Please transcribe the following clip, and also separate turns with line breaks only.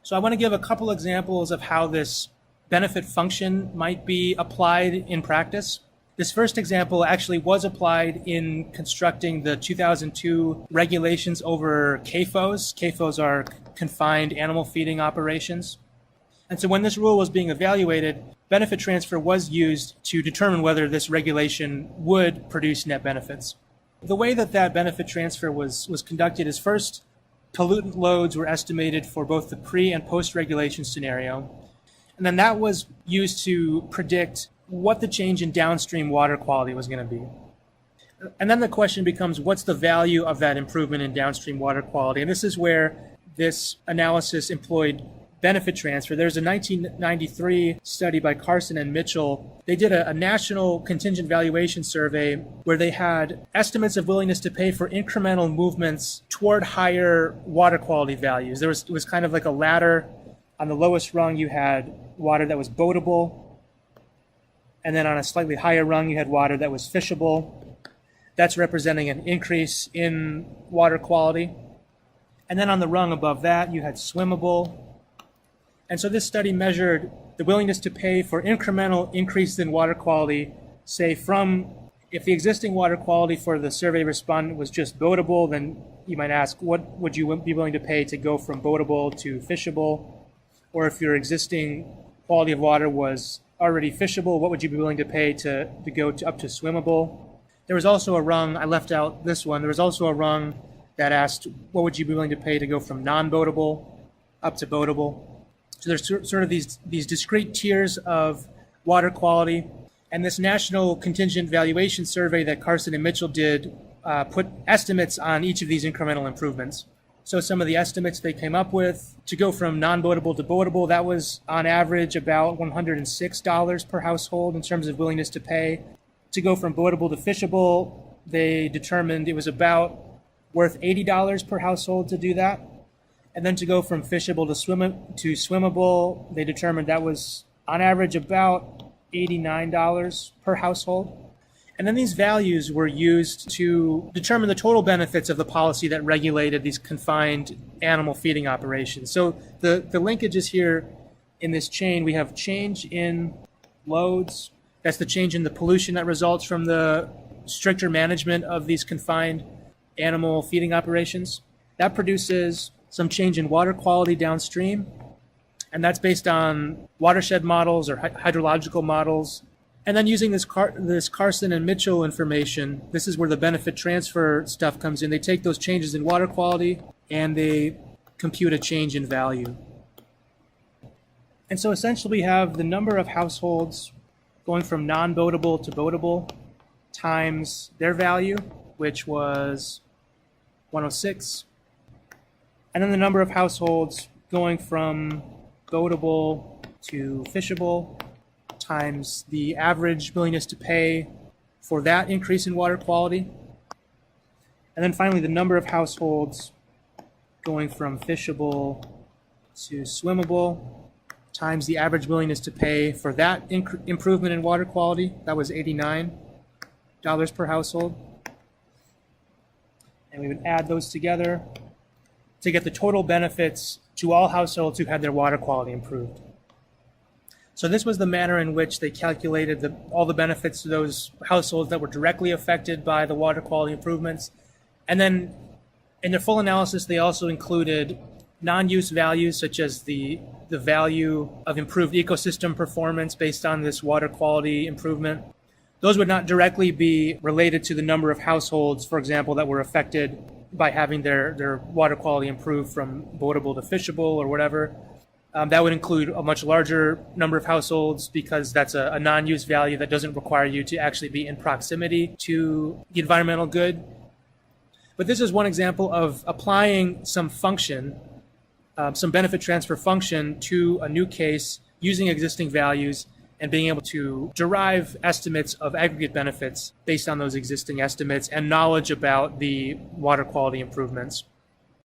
So I want to give a couple examples of how this benefit function might be applied in practice. This first example actually was applied in constructing the 2002 regulations over CAFOs. CAFOs are confined animal feeding operations. And so when this rule was being evaluated, benefit transfer was used to determine whether this regulation would produce net benefits. The way that benefit transfer was conducted is first, pollutant loads were estimated for both the pre and post-regulation scenario. And then that was used to predict what the change in downstream water quality was going to be. And then the question becomes, what's the value of that improvement in downstream water quality? And this is where this analysis employed benefit transfer. There's a 1993 study by Carson and Mitchell. They did a national contingent valuation survey where they had estimates of willingness to pay for incremental movements toward higher water quality values. It was kind of like a ladder. On the lowest rung, you had water that was boatable. And then on a slightly higher rung, you had water that was fishable. That's representing an increase in water quality. And then on the rung above that, you had swimmable. And so this study measured the willingness to pay for incremental increase in water quality, say from, if the existing water quality for the survey respondent was just boatable, then you might ask, what would you be willing to pay to go from boatable to fishable? Or if your existing quality of water was already fishable, what would you be willing to pay to go up to swimmable? There was also a rung, I left out this one, there was also a rung that asked, what would you be willing to pay to go from non-boatable up to boatable? So there's sort of these discrete tiers of water quality. And this national contingent valuation survey that Carson and Mitchell did put estimates on each of these incremental improvements. So some of the estimates they came up with, to go from non-boatable to boatable, that was on average about $106 per household in terms of willingness to pay. To go from boatable to fishable, they determined it was about worth $80 per household to do that. And then to go from fishable to swimmable, they determined that was on average about $89 per household. And then these values were used to determine the total benefits of the policy that regulated these confined animal feeding operations. So the linkages here in this chain, we have change in loads. That's the change in the pollution that results from the stricter management of these confined animal feeding operations. That produces some change in water quality downstream. And that's based on watershed models or hydrological models. And then using this Carson and Mitchell information, this is where the benefit transfer stuff comes in. They take those changes in water quality and they compute a change in value. And so essentially we have the number of households going from non-boatable to boatable times their value, which was 106. And then the number of households going from boatable to fishable times the average willingness to pay for that increase in water quality. And then finally, the number of households going from fishable to swimmable times the average willingness to pay for that improvement in water quality. That was $89 per household. And we would add those together to get the total benefits to all households who had their water quality improved. So this was the manner in which they calculated all the benefits to those households that were directly affected by the water quality improvements. And then in their full analysis, they also included non-use values such as the value of improved ecosystem performance based on this water quality improvement. Those would not directly be related to the number of households, for example, that were affected by having their water quality improved from boatable to fishable or whatever. That would include a much larger number of households because that's a non-use value that doesn't require you to actually be in proximity to the environmental good. But this is one example of applying some function, some benefit transfer function to a new case using existing values and being able to derive estimates of aggregate benefits based on those existing estimates and knowledge about the water quality improvements.